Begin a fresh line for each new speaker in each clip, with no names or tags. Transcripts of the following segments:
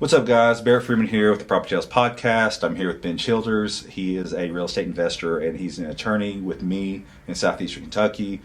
What's up, guys? Barrett Freeman here with the PropertyTales podcast. I'm here with Ben Childers. He is a real estate investor, and he's an attorney with me in southeastern Kentucky.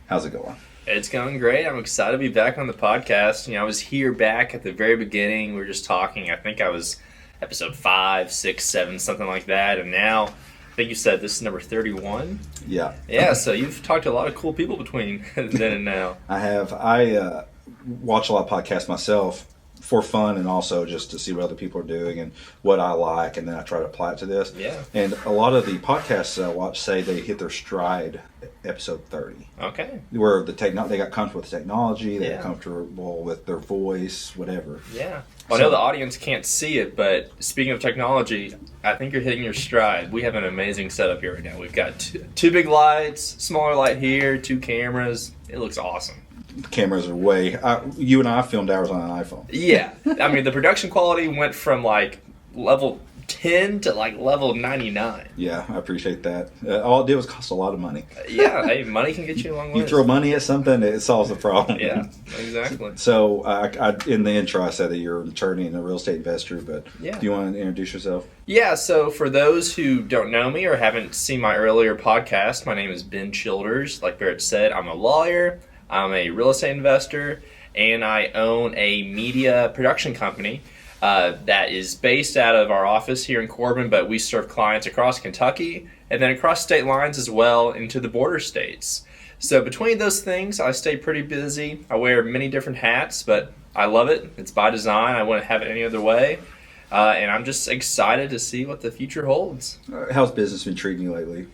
How's it going?
It's going great. I'm excited to be back on the podcast. I was here back at the very beginning. We were just talking. I think I was episode 5, 6, 7, something like that. And now, I think you said this is number 31.
Yeah.
Yeah, so you've talked to a lot of cool people between then and now.
I have. I watch a lot of podcasts myself for fun and also just to see what other people are doing and what I like, and then I try to apply it to this.
Yeah.
And a lot of the podcasts I watch say they hit their stride episode 30.
Okay.
Where they got comfortable with the technology, they got
Yeah.
comfortable with their voice, whatever.
Yeah. Well, I know the audience can't see it, but speaking of technology, I think you're hitting your stride. We have an amazing setup here right now. We've got two big lights, smaller light here, 2 cameras. It looks awesome.
Cameras are way. You and I filmed ours on an iPhone.
Yeah. I mean, the production quality went from like level 10 to like level 99.
Yeah, I appreciate that. All it did was cost a lot of money.
Yeah, hey, money can get you a long way.
You throw money at something, it solves the problem.
Yeah, exactly.
So, I in the intro, I said that you're an attorney and a real estate investor, but
Yeah.
do you want to introduce yourself?
Yeah, so for those who don't know me or haven't seen my earlier podcast, my name is Ben Childers. Like Barrett said, I'm a lawyer, I'm a real estate investor, and I own a media production company that is based out of our office here in Corbin, but we serve clients across Kentucky and then across state lines as well into the border states. So between those things, I stay pretty busy. I wear many different hats, but I love it. It's by design. I wouldn't have it any other way. And I'm just excited to see what the future holds.
How's business been treating you lately?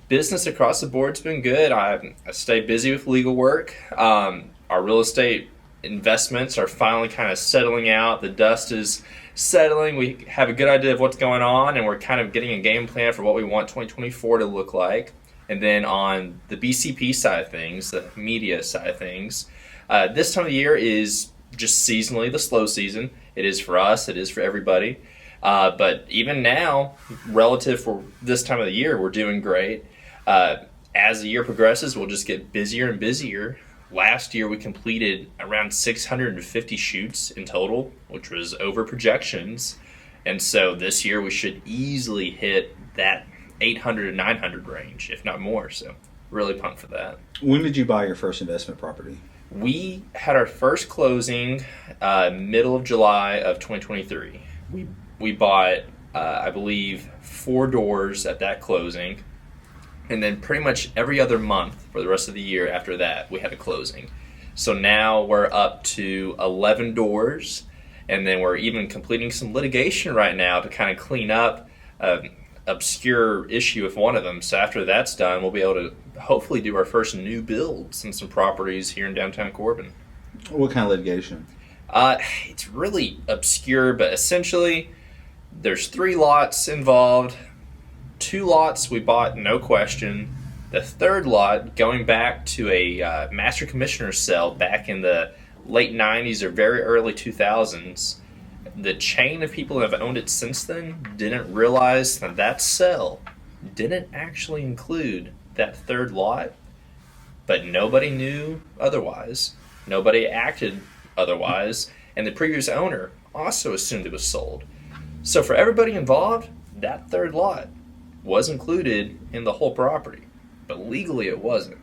Business across the board's been good. I stay busy with legal work. Our real estate investments are finally kind of settling out. The dust is settling. We have a good idea of what's going on, and we're kind of getting a game plan for what we want 2024 to look like. And then on the BCP side of things, the media side of things, this time of the year is just seasonally the slow season. It is for us. It is for everybody. But even now, relative for this time of the year, we're doing great. As the year progresses, we'll just get busier and busier. Last year, we completed around 650 shoots in total, which was over projections. And so this year, we should easily hit that 800 to 900 range, if not more. So really pumped for that.
When did you buy your first investment property?
We had our first closing middle of July of 2023. We bought, I believe, 4 doors at that closing. And then pretty much every other month for the rest of the year after that, we had a closing. So now we're up to 11 doors. And then we're even completing some litigation right now to kind of clean up an obscure issue with one of them. So after that's done, we'll be able to hopefully do our first new builds in some properties here in downtown Corbin.
What kind of litigation?
It's really obscure, but essentially there's 3 lots involved. 2 lots we bought, no question. The 3rd lot, going back to a master commissioner sale back in the late 90s or very early 2000s, the chain of people that have owned it since then didn't realize that that sale didn't actually include that 3rd lot, but nobody knew otherwise. Nobody acted otherwise, and the previous owner also assumed it was sold. So for everybody involved, that 3rd lot was included in the whole property, but legally it wasn't.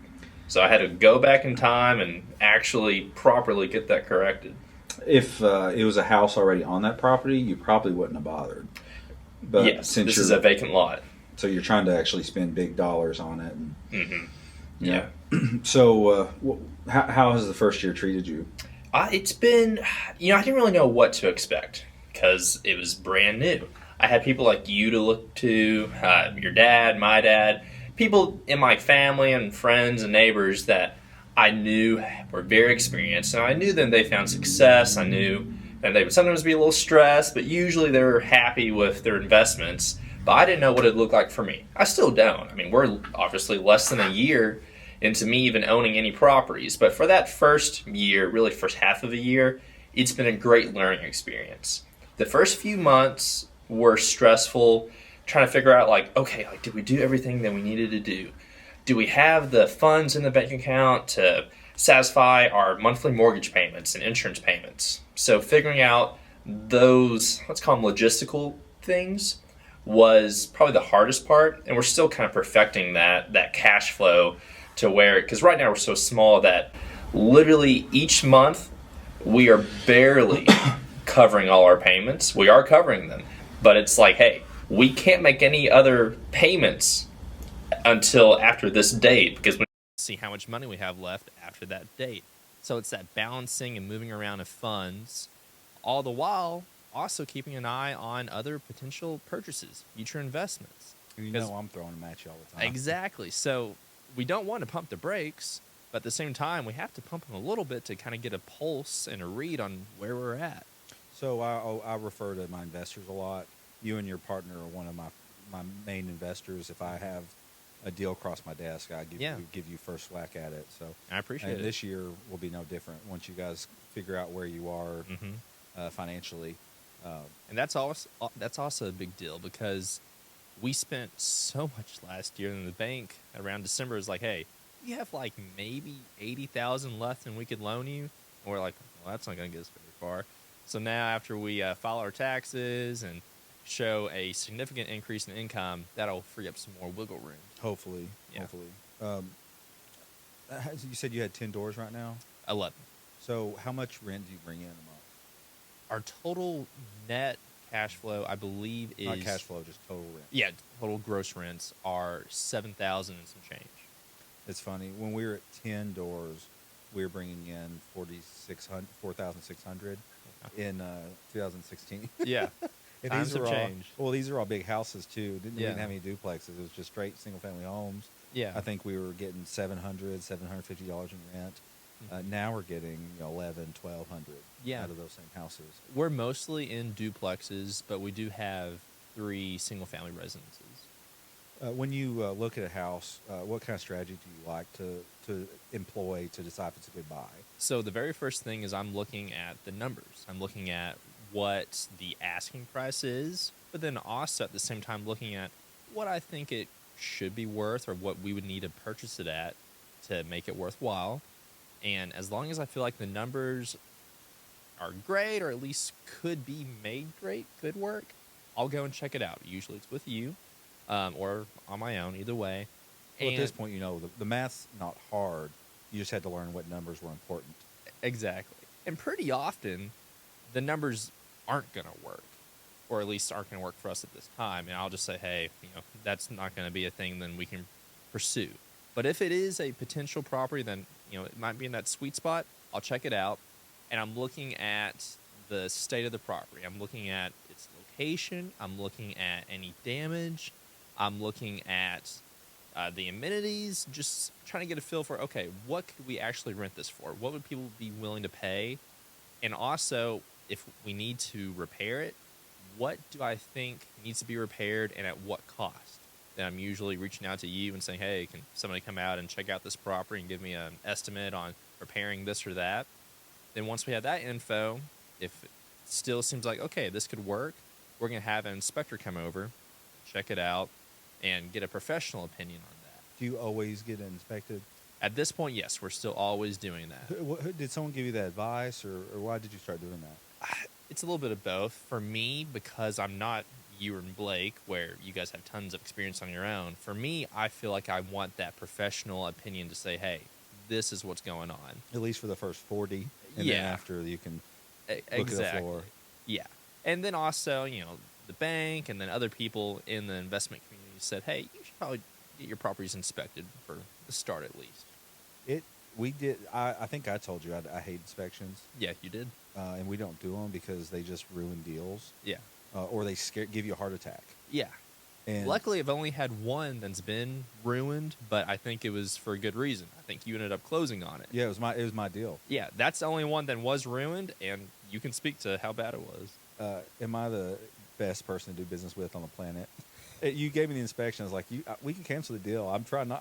So I had to go back in time and actually properly get that corrected.
If it was a house already on that property, you probably wouldn't have bothered. But
yes,
since
this is a vacant lot.
So you're trying to actually spend big dollars on it. And,
Mm-hmm.
yeah. So how has the first year treated you?
It's been, I didn't really know what to expect because it was brand new. I had people like you to look to, your dad, my dad, people in my family and friends and neighbors that I knew were very experienced. And I knew then they found success. I knew that they would sometimes be a little stressed, but usually they were happy with their investments. But I didn't know what it'd look like for me. I still don't. I mean, we're obviously less than a year into me even owning any properties. But for that first year, really first half of the year, it's been a great learning experience. The first few months were stressful, trying to figure out did we do everything that we needed to do? Do we have the funds in the bank account to satisfy our monthly mortgage payments and insurance payments? So figuring out those, let's call them logistical things, was probably the hardest part, and we're still kind of perfecting that cash flow to where, because right now we're so small that literally each month we are barely covering all our payments. We are covering them, but it's like, hey, we can't make any other payments until after this date because we see how much money we have left after that date. So it's that balancing and moving around of funds, all the while also keeping an eye on other potential purchases, future investments.
You know I'm throwing them at you all the time.
Exactly. So we don't want to pump the brakes, but at the same time, we have to pump them a little bit to kind of get a pulse and a read on where we're at.
So I refer to my investors a lot. You and your partner are one of my main investors. If I have a deal across my desk, I give you first whack at it. So
I appreciate it.
This year will be no different once you guys figure out where you are financially.
And that's also a big deal because we spent so much last year, and the bank around December is like, hey, you have like maybe 80,000 left and we could loan you. And we're like, well, that's not going to get us very far. So now after we file our taxes and show a significant increase in income, that'll free up some more wiggle room.
Hopefully. You said you had 10 doors right now?
11.
So how much rent do you bring in a month?
Our total net cash flow, I believe, is...
Not cash flow, just total rent.
Yeah, total gross rents are $7,000 and some change.
It's funny. When we were at 10 doors, we were bringing in $4,600 in 2016.
Yeah.
And
Times have changed.
Well, these are all big houses, too. We
Yeah.
didn't have any duplexes. It was just straight single-family homes.
Yeah.
I think we were getting $750 in rent. Now we're getting $1,100, $1,200 out of those same houses.
We're mostly in duplexes, but we do have 3 single-family residences.
When you look at a house, what kind of strategy do you like to employ to decide if it's a good buy?
So the very first thing is I'm looking at the numbers. I'm looking at what the asking price is, but then also at the same time looking at what I think it should be worth or what we would need to purchase it at to make it worthwhile. And as long as I feel like the numbers are great or at least could be made great, could work, I'll go and check it out. Usually it's with you or on my own, either way.
Well, at this point, the math's not hard. You just had to learn what numbers were important.
Exactly. And pretty often, the numbers aren't going to work, or at least aren't going to work for us at this time. And I'll just say, hey, that's not going to be a thing then we can pursue. But if it is a potential property, then, it might be in that sweet spot. I'll check it out. And I'm looking at the state of the property. I'm looking at its location. I'm looking at any damage. I'm looking at the amenities, just trying to get a feel for, okay, what could we actually rent this for? What would people be willing to pay? And also, if we need to repair it, what do I think needs to be repaired and at what cost? Then I'm usually reaching out to you and saying, hey, can somebody come out and check out this property and give me an estimate on repairing this or that? Then once we have that info, if it still seems like, okay, this could work, we're going to have an inspector come over, check it out, and get a professional opinion on that.
Do you always get it inspected?
At this point, yes, we're still always doing that.
Did someone give you that advice, or why did you start doing that?
It's a little bit of both. For me, because I'm not you and Blake, where you guys have tons of experience on your own, for me, I feel like I want that professional opinion to say, hey, this is what's going on.
At least for the first 40, and then after you can look at the floor.
Yeah. And then also, the bank and then other people in the investment community said, hey, you should probably get your properties inspected for the start at least.
We did. I think I told you I hate inspections.
Yeah, you did.
And we don't do them because they just ruin deals.
Yeah.
Or they give you a heart attack.
Yeah. And luckily, I've only had one that's been ruined, but I think it was for a good reason. I think you ended up closing on it.
Yeah, it was my deal.
Yeah, that's the only one that was ruined, and you can speak to how bad it was.
Am I the best person to do business with on the planet? You gave me the inspection. I was like, we can cancel the deal. I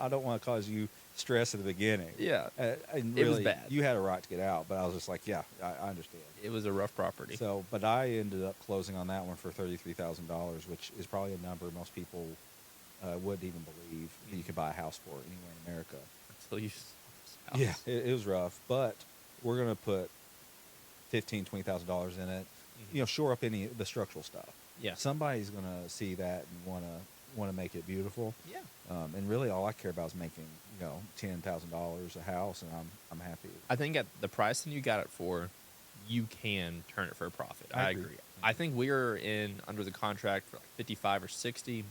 don't want to cause you stress at the beginning.
Yeah.
And
really, it was bad.
You had a right to get out, but I was just like, yeah, I understand.
It was a rough property.
So, but I ended up closing on that one for $33,000, which is probably a number most people wouldn't even believe that you could buy a house for anywhere in America.
Until you saw this house.
Yeah, it was rough, but we're going to put $15,000, $20,000 in it. shore up any of the structural stuff.
Yeah.
Somebody's gonna see that and wanna make it beautiful.
Yeah.
And really, all I care about is making $10,000 a house, and I'm happy.
I think at the price that you got it for, you can turn it for a profit. I agree. I think we were in under the contract for like 55 or 60.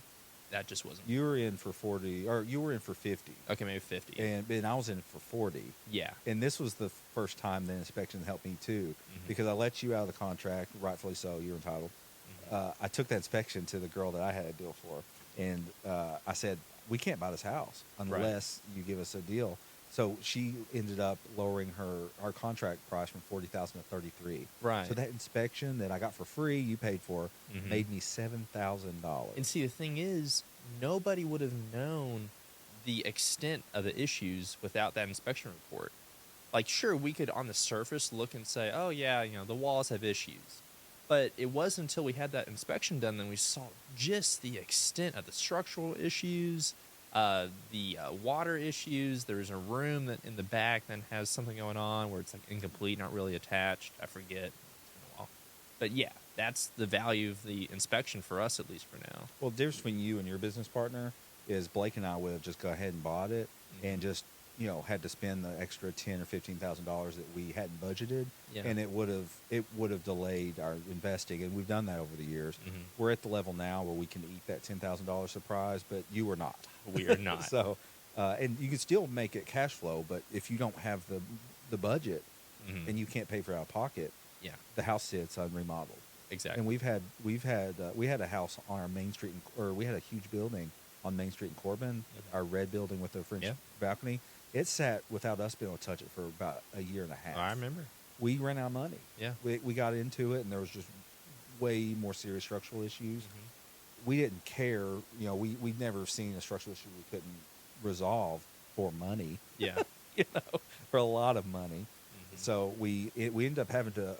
That just wasn't.
You were in for 40, or you were in for 50.
Okay, maybe 50.
And I was in for 40.
Yeah.
And this was the first time the inspection helped me too, because I let you out of the contract, rightfully so. You're entitled. I took that inspection to the girl that I had a deal for, and I said, we can't buy this house unless you give us a deal. So she ended up lowering our contract price from $40,000 to $33,000.
Right.
So that inspection that I got for free, you paid for, made me $7,000.
And see, the thing is, nobody would have known the extent of the issues without that inspection report. Like, sure, we could on the surface look and say, oh yeah, the walls have issues. But it wasn't until we had that inspection done that we saw just the extent of the structural issues, the water issues. There's a room that in the back that has something going on where it's like incomplete, not really attached. I forget. It's been a while. But yeah, that's the value of the inspection for us, at least for now.
Well, the difference between you and your business partner is Blake and I would have just go ahead and bought it and just had to spend the extra $10,000 or $15,000 that we hadn't budgeted, and it would have delayed our investing, and we've done that over the years. We're at the level now where we can eat that $10,000 surprise, but you are not.
We are not.
So, and you can still make it cash flow, but if you don't have the budget and you can't pay for it out of pocket, the house sits unremodeled.
Exactly.
And we had a house on our main street, or we had a huge building on Main Street in Corbin, our red building with the French balcony. It sat without us being able to touch it for about a year and a half.
I remember.
We ran out of money.
Yeah.
We got into it, and there was just way more serious structural issues. We didn't care. We'd never seen a structural issue we couldn't resolve for money.
Yeah.
For a lot of money. So we ended up having to.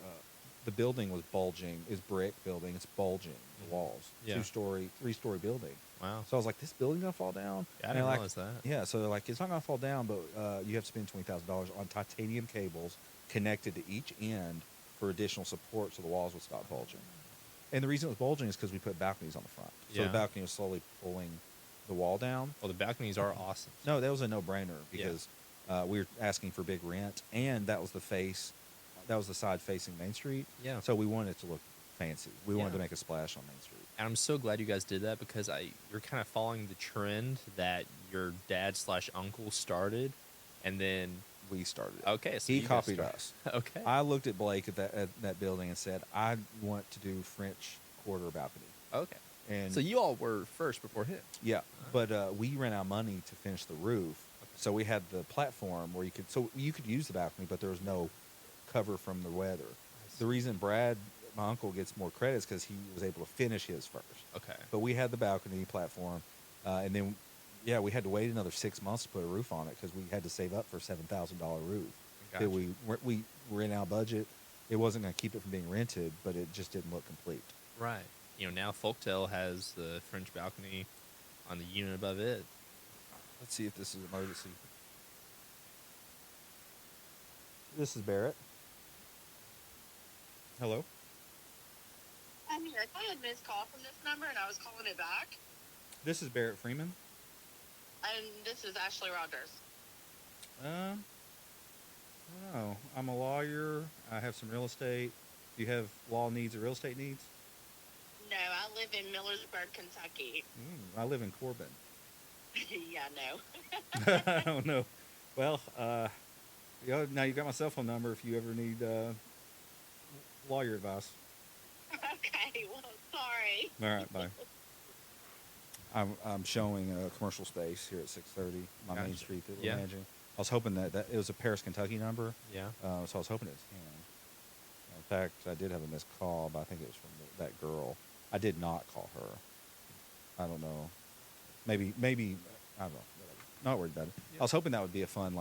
The building was bulging. It's brick building. It's bulging. The walls.
Yeah.
2-story, 3-story building.
Wow.
So I was like, this building gonna fall down?
Yeah, I didn't realize that.
Yeah, so they're like, it's not gonna fall down, but you have to spend $20,000 on titanium cables connected to each end for additional support so the walls would stop bulging. And the reason it was bulging is because we put balconies on the front. So the balcony was slowly pulling the wall down.
Well, the balconies are awesome.
No, that was a no-brainer because we were asking for big rent, and that was the side facing Main Street.
Yeah.
So we wanted it to look fancy. We wanted to make a splash on Main Street.
And I'm so glad you guys did that because you're kind of following the trend that your dad/uncle started, and then
we started.
Okay, so
he copied us.
Okay.
I looked at Blake at that building and said, I want to do French Quarter balcony.
Okay.
And
so you all were first before him.
Yeah, but we ran out of money to finish the roof, so we had the platform where you could use the balcony, but there was no cover from the weather. The reason Brad, my uncle, gets more credit is because he was able to finish his first.
Okay.
But we had the balcony platform, and then, we had to wait another 6 months to put a roof on it because we had to save up for a $7,000 roof.
Gotcha.
We were in our budget. It wasn't going to keep it from being rented, but it just didn't look complete.
Right. Now Folktale has the French balcony on the unit above it.
Let's see if this is emergency. This is Barrett. Hello?
I'm here. I had a missed call from this number, and I was calling it back.
This is Barrett Freeman.
And this is Ashley Rogers.
I don't know. I'm a lawyer. I have some real estate. Do you have law needs or real estate needs?
No, I live in Millersburg, Kentucky.
I live in Corbin.
Yeah, no.
I don't know. Well, now you got my cell phone number if you ever need lawyer advice.
Okay, well, sorry.
All right, bye. I'm showing a commercial space here at 630, my main street that we're managing. I was hoping that it was a Paris, Kentucky number.
Yeah.
So I was hoping it was him. In fact, I did have a missed call, but I think it was from that girl. I did not call her. I don't know. Maybe I don't know. Whatever. Not worried about it. Yeah. I was hoping that would be a fun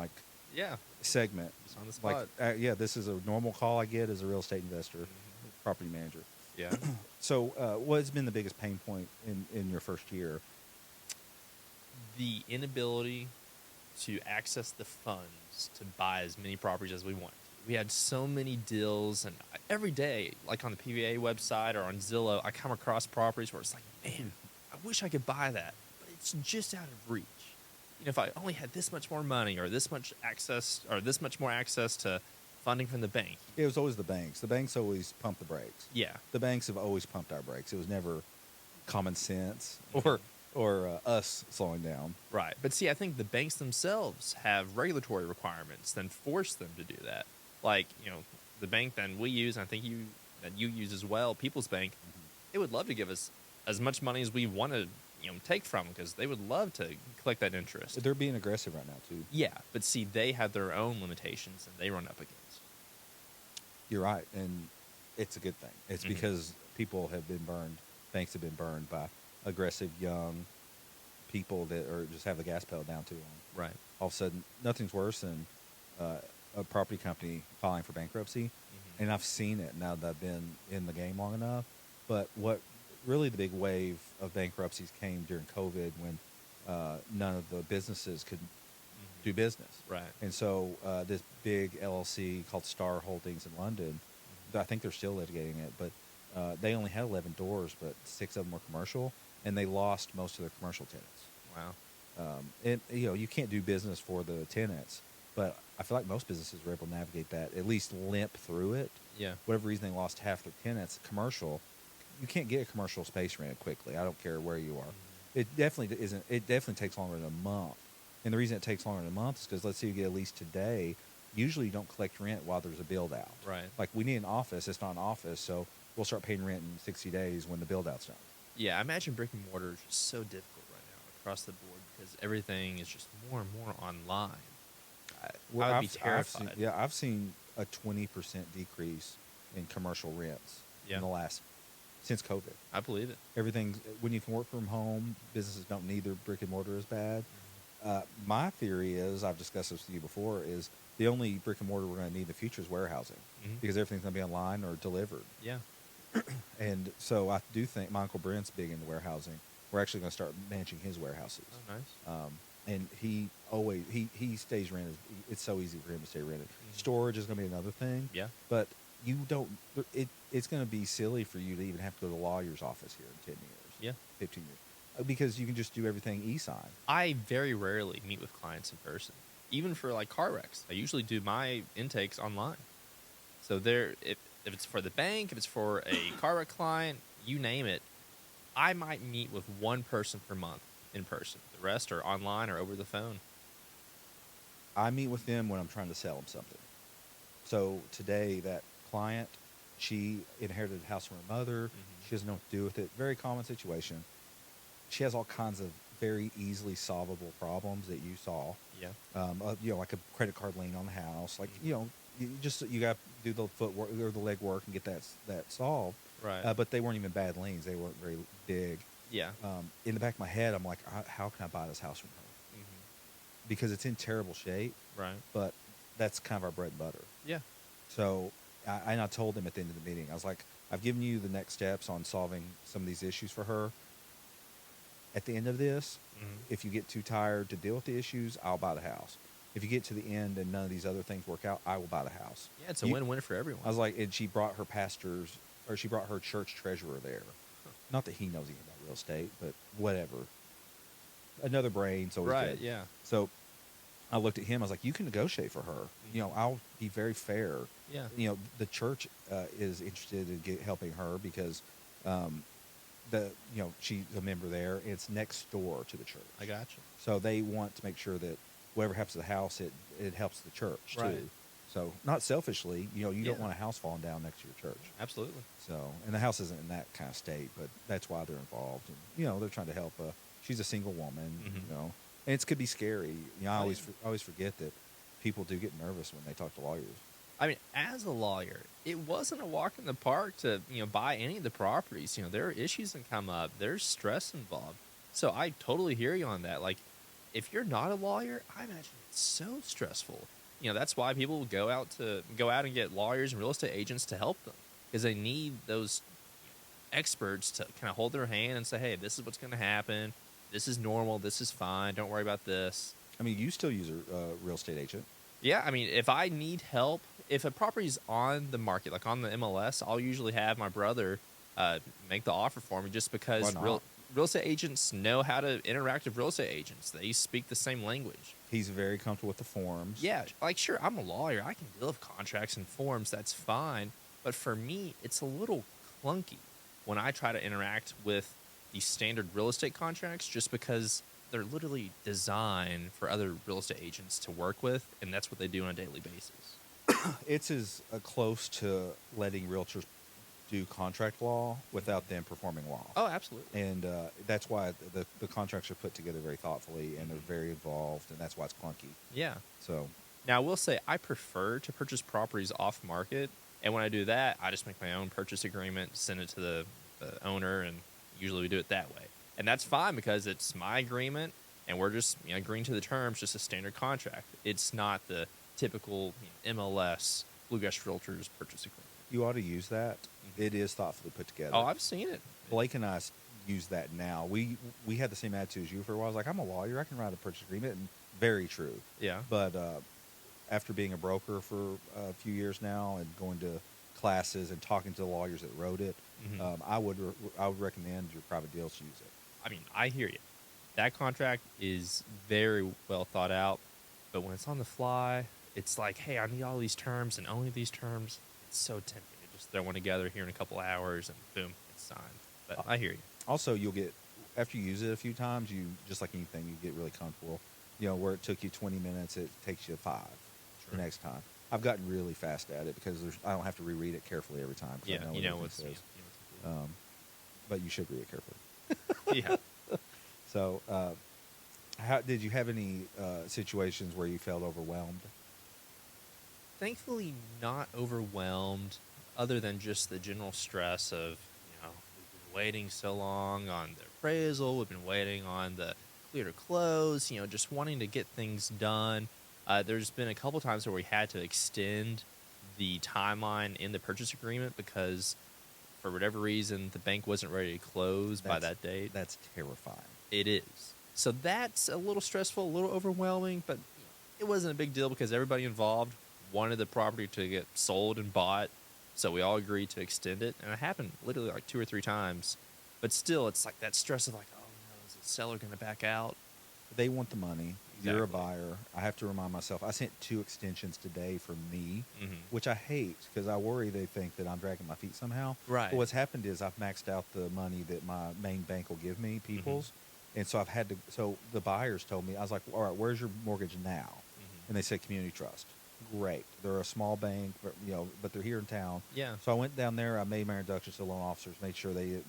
segment.
Just on the spot.
This is a normal call I get as a real estate investor, property manager.
Yeah.
So, what's been the biggest pain point in your first year?
The inability to access the funds to buy as many properties as we want. we had so many deals, and every day, like on the PVA website or on Zillow, I come across properties where it's like, man, I wish I could buy that, but it's just out of reach. If I only had this much more money or this much access or this much more access to funding from the bank.
It was always the banks. The banks always pump the brakes.
Yeah.
The banks have always pumped our brakes. It was never common sense or us slowing down.
Right. But see, I think the banks themselves have regulatory requirements that force them to do that. Like, the bank that we use, and I think that you use as well, People's Bank, they would love to give us as much money as we want to take from them because they would love to collect that interest.
They're being aggressive right now, too.
Yeah, but see, they have their own limitations that they run up against.
You're right, and it's a good thing. It's because people have been burned, banks have been burned by aggressive young people that are just have the gas pedal down too long.
Right.
All of a sudden, nothing's worse than a property company filing for bankruptcy, and I've seen it now that I've been in the game long enough. But what really the big wave of bankruptcies came during COVID when none of the businesses could do business.
Right.
And so this big LLC called Star Holdings in London, I think they're still litigating it, but they only had 11 doors, but 6 of them were commercial, and they lost most of their commercial tenants.
Wow.
And you can't do business for the tenants, but I feel like most businesses were able to navigate that, at least limp through it.
Yeah.
Whatever reason they lost half their tenants, commercial, you can't get a commercial space rented quickly. I don't care where you are. It definitely isn't. It definitely takes longer than a month. And the reason it takes longer than a month is because let's say you get a lease today, usually you don't collect rent while there's a build out.
Right.
Like we need an office. It's not an office, so we'll start paying rent in 60 days when the build out's done.
Yeah, I imagine brick and mortar is just so difficult right now across the board because everything is just more and more online. I would be terrified.
I've seen a 20% decrease in commercial rents in the last since COVID.
I believe it.
Everything when you can work from home, businesses don't need their brick and mortar as bad. My theory is, I've discussed this with you before, is the only brick and mortar we're going to need in the future is warehousing because everything's going to be online or delivered.
Yeah.
And so I do think my Uncle Brent's big into warehousing. We're actually going to start managing his warehouses.
Oh, nice.
And he always he stays rented. It's so easy for him to stay rented. Storage is going to be another thing.
Yeah.
But you don't. It's going to be silly for you to even have to go to the lawyer's office here in 10 years.
Yeah.
15 years. Because you can just do everything e-sign.
I very rarely meet with clients in person, even for like car wrecks. I usually do my intakes online. So if it's for the bank, if it's for a car wreck client, you name it, I might meet with one person per month in person. The rest are online or over the phone.
I meet with them when I'm trying to sell them something. So today, that client, she inherited a house from her mother. She doesn't know what to do with it. Very common situation. She has all kinds of very easily solvable problems that you saw.
Yeah.
Like a credit card lien on the house. Like, you got to do the footwork or the leg work and get that solved.
Right.
But they weren't even bad liens. They weren't very big.
Yeah.
In the back of my head, I'm like, how can I buy this house from her? Because it's in terrible shape.
Right.
But that's kind of our bread and butter.
Yeah.
So I told them at the end of the meeting, I was like, I've given you the next steps on solving some of these issues for her. At the end of this, if you get too tired to deal with the issues, I'll buy the house. If you get to the end and none of these other things work out, I will buy the house.
Yeah, it's a win-win for everyone.
I was like, and she brought her church treasurer there. Not that he knows anything about real estate, but whatever. Another brain's always
right,
good.
yeah.
So I looked at him. I was like, you can negotiate for her. I'll be very fair.
Yeah.
The church is interested in helping her because she's a member there. It's next door to the church.
I got you.
So they want to make sure that whatever happens to the house, it helps the church
right.
too. So not selfishly, you don't want a house falling down next to your church.
Absolutely.
So, and the house isn't in that kind of state, but that's why they're involved. And, they're trying to help. She's a single woman, and it could be scary. I always forget that people do get nervous when they talk to lawyers.
I mean, as a lawyer, it wasn't a walk in the park to, buy any of the properties. There are issues that come up. There's stress involved. So I totally hear you on that. Like, if you're not a lawyer, I imagine it's so stressful. That's why people will go out and get lawyers and real estate agents to help them because they need those experts to kind of hold their hand and say, hey, this is what's going to happen. This is normal. This is fine. Don't worry about this.
I mean, you still use a real estate agent.
Yeah, I mean, if I need help if a property's on the market, like on the MLS, I'll usually have my brother make the offer for me, just because
Why not?
real estate agents know how to interact with real estate agents. They speak the same language.
He's very comfortable with the forms.
Yeah, like, sure, I'm a lawyer. I can deal with contracts and forms. That's fine. But for me, it's a little clunky when I try to interact with the standard real estate contracts, just because they're literally designed for other real estate agents to work with, and that's what they do on a daily basis.
It's as close to letting realtors do contract law without them performing law.
Oh, absolutely.
And that's why the contracts are put together very thoughtfully, and they're very involved, and that's why it's clunky.
Yeah.
So
Now, I will say I prefer to purchase properties off market, and when I do that, I just make my own purchase agreement, send it to the owner, and usually we do it that way. And that's fine because it's my agreement, and we're just agreeing to the terms, just a standard contract. It's not the typical MLS Bluegrass Realtors purchase agreement.
you ought to use that. It is thoughtfully put together.
Oh, I've seen it.
Blake and I use that now. We had the same attitude as you for a while. I was like, I'm a lawyer. I can write a purchase agreement. And very true.
Yeah.
But after being a broker for a few years now and going to classes and talking to the lawyers that wrote it, I would recommend your private deals to use it.
I mean, I hear you. That contract is very well thought out, but when it's on the fly, it's like, hey, I need all these terms and only these terms. It's so tempting to just throw one together here in a couple hours and boom, it's signed. But I hear you.
Also, you'll get, after you use it a few times, you, just like anything, you get really comfortable. Where it took you 20 minutes, it takes you 5 the next time. I've gotten really fast at it because I don't have to reread it carefully every time.
Yeah,
I
you know
what
what's
it says. But you should read it carefully.
yeah.
So, how did you have any situations where you felt overwhelmed?
Thankfully, not overwhelmed, other than just the general stress of, we've been waiting so long on the appraisal, we've been waiting on the clear to close, just wanting to get things done. There's been a couple times where we had to extend the timeline in the purchase agreement because, for whatever reason, the bank wasn't ready to close by that date.
That's terrifying.
It is. So that's a little stressful, a little overwhelming, but it wasn't a big deal because everybody involved wanted the property to get sold and bought, so we all agreed to extend it. And it happened literally like 2 or 3 times. But still, it's like that stress of like, oh no, is the seller going to back out?
They want the money.
Exactly.
You're a buyer. I have to remind myself. I sent 2 extensions today for me, which I hate because I worry they think that I'm dragging my feet somehow.
Right.
But what's happened is I've maxed out the money that my main bank will give me, People's. And so I've had to, so the buyers told me, I was like, all right, where's your mortgage now? And they said Community Trust. Great. They're a small bank, but they're here in town.
Yeah.
So I went down there, I made my introductions to loan officers, made sure there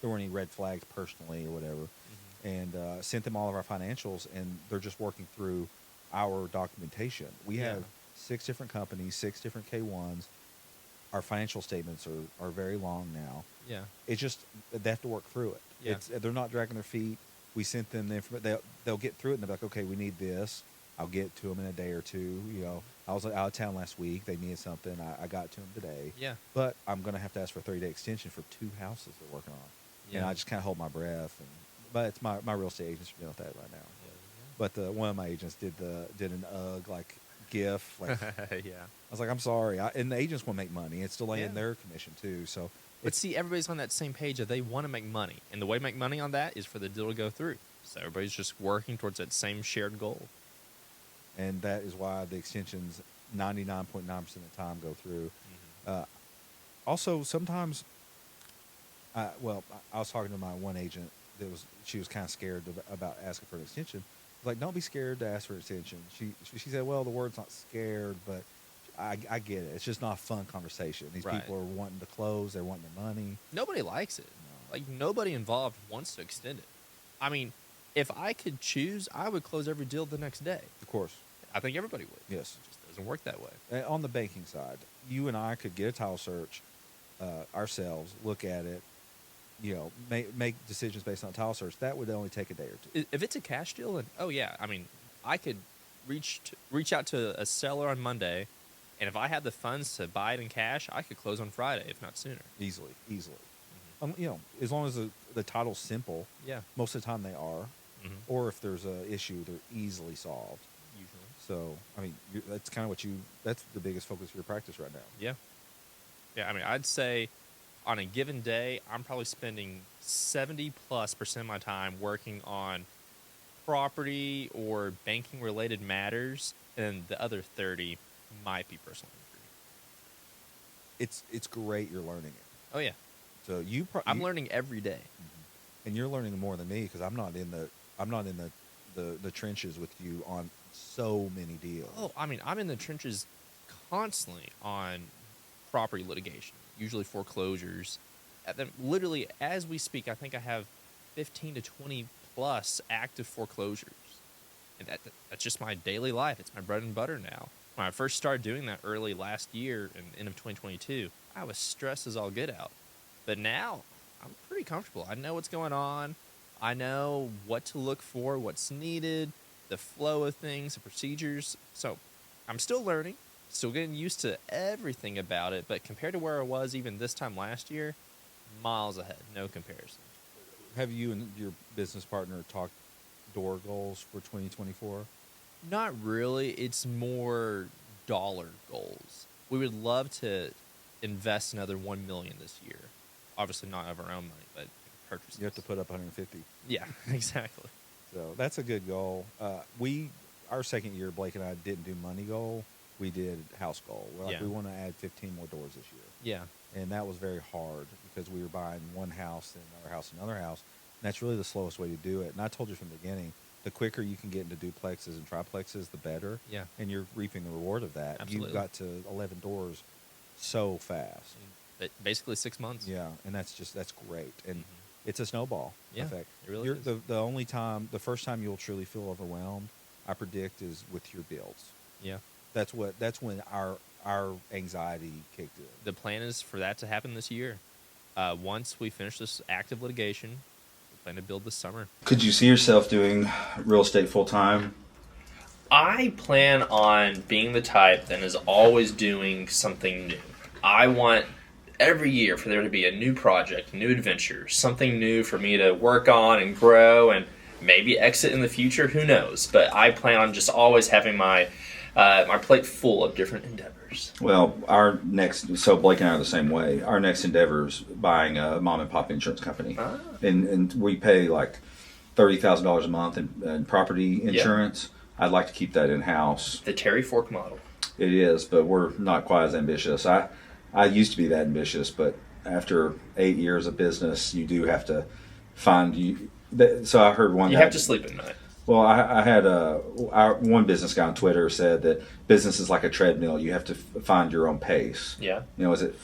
weren't any red flags personally or whatever, and sent them all of our financials, and they're just working through our documentation. We have 6 different companies, 6 different K1s. Our financial statements are very long now.
Yeah.
It's just, they have to work through it.
Yeah.
They're not dragging their feet. We sent them the information. They'll get through it, and they're like, okay, we need this. I'll get to them in a day or two. I was out of town last week. They needed something. I got to them today.
Yeah.
But I'm going to have to ask for a 30-day extension for 2 houses they're working on.
Yeah.
And I just kind of hold my breath. But it's my real estate agents are dealing with that right now. But one of my agents did an like GIF. Like,
yeah.
I was like, I'm sorry. And the agents want to make money. It's delaying their commission too. So,
but see, everybody's on that same page that they want to make money, and the way to make money on that is for the deal to go through. So everybody's just working towards that same shared goal.
And that is why the extensions 99.9% of the time go through. Also, sometimes, I was talking to my one agent. She was kind of scared about asking for an extension. I was like, don't be scared to ask for an extension. She said, well, the word's not scared, but I get it. It's just not a fun conversation. These people are wanting to close. They're wanting their money.
Nobody likes it. No. Like, nobody involved wants to extend it. I mean, if I could choose, I would close every deal the next day.
Of course.
I think everybody would.
Yes.
It just doesn't work that way.
And on the banking side, you and I could get a title search ourselves, look at it, make decisions based on a title search. That would only take a day or 2.
If it's a cash deal, then, I mean, I could reach out to a seller on Monday, and if I had the funds to buy it in cash, I could close on Friday, if not sooner.
Easily. As long as the title's simple.
Yeah.
Most of the time they are. Or if there's an issue, they're easily solved.
Usually.
So, I mean, that's kind of that's the biggest focus of your practice right now.
Yeah. Yeah, I mean, I'd say on a given day, I'm probably spending 70+% of my time working on property or banking related matters, and the other 30 might be personal injury.
It's great you're learning it.
Oh yeah.
So
I'm learning every day.
and you're learning more than me because I'm not in the trenches with you on so many deals.
Oh, I mean, I'm in the trenches constantly on property litigation, usually foreclosures. Literally, as we speak, I think I have 15 to 20 plus active foreclosures. And that's just my daily life. It's my bread and butter now. When I first started doing that early last year, in the end of 2022, I was stressed as all get out. But now, I'm pretty comfortable. I know what's going on. I know what to look for, what's needed, the flow of things, the procedures. So I'm still learning, still getting used to everything about it. But compared to where I was even this time last year, miles ahead, no comparison.
Have you and your business partner talked door goals for 2024?
Not really. It's more dollar goals. We would love to invest another $1 million this year. Obviously not of our own money, but purchases.
You have to put up 150.
Yeah, exactly.
So that's a good goal. Our second year, Blake and I didn't do money goal. We did house goal. We're like, we want to add 15 more doors this year.
Yeah.
And that was very hard because we were buying one house, then another house, another house. And that's really the slowest way to do it. And I told you from the beginning, the quicker you can get into duplexes and triplexes, the better.
Yeah.
And you're reaping the reward of that.
Absolutely.
You got to 11 doors so fast.
Basically 6 months.
Yeah, and that's great. And it's a snowball effect.
It really is.
The first time you'll truly feel overwhelmed, I predict, is with your builds.
Yeah.
That's when our anxiety kicked in.
The plan is for that to happen this year. Once we finish this active litigation, we plan to build this summer.
Could you see yourself doing real estate full time?
I plan on being the type that is always doing something new. I want every year for there to be a new project, a new adventure, something new for me to work on and grow and maybe exit in the future. Who knows? But I plan on just always having my plate full of different endeavors.
Well, so Blake and I are the same way. Our next endeavor is buying a mom and pop insurance company. And we pay like $30,000 a month in property insurance. Yeah. I'd like to keep that in-house.
The Terry Fork model. It
is, but we're not quite as ambitious. I used to be that ambitious, but after 8 years of business, you do have to find so I heard one.
You have to sleep at night.
Well, I had one business guy on Twitter said that business is like a treadmill. You have to find your own pace.
Yeah.
Is it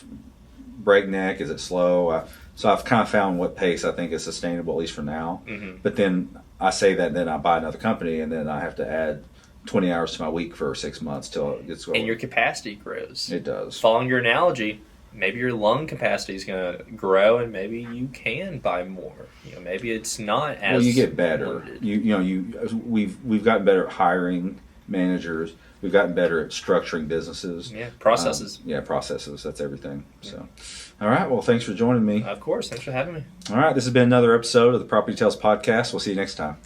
breakneck? Is it slow? So I've kind of found what pace I think is sustainable, at least for now. Mm-hmm. But then I say that, and then I buy another company, and then I have to add 20 hours to my week for 6 months till it gets going.
And your capacity grows.
It does.
Following your analogy, maybe your lung capacity is going to grow, and maybe you can buy more. Maybe it's not as.
Well, you get better.
Limited.
We've gotten better at hiring managers. We've gotten better at structuring businesses.
Yeah, processes.
Processes. That's everything. Yeah. So, all right. Well, thanks for joining me.
Of course. Thanks for having me.
All right. This has been another episode of the PropertyTales podcast. We'll see you next time.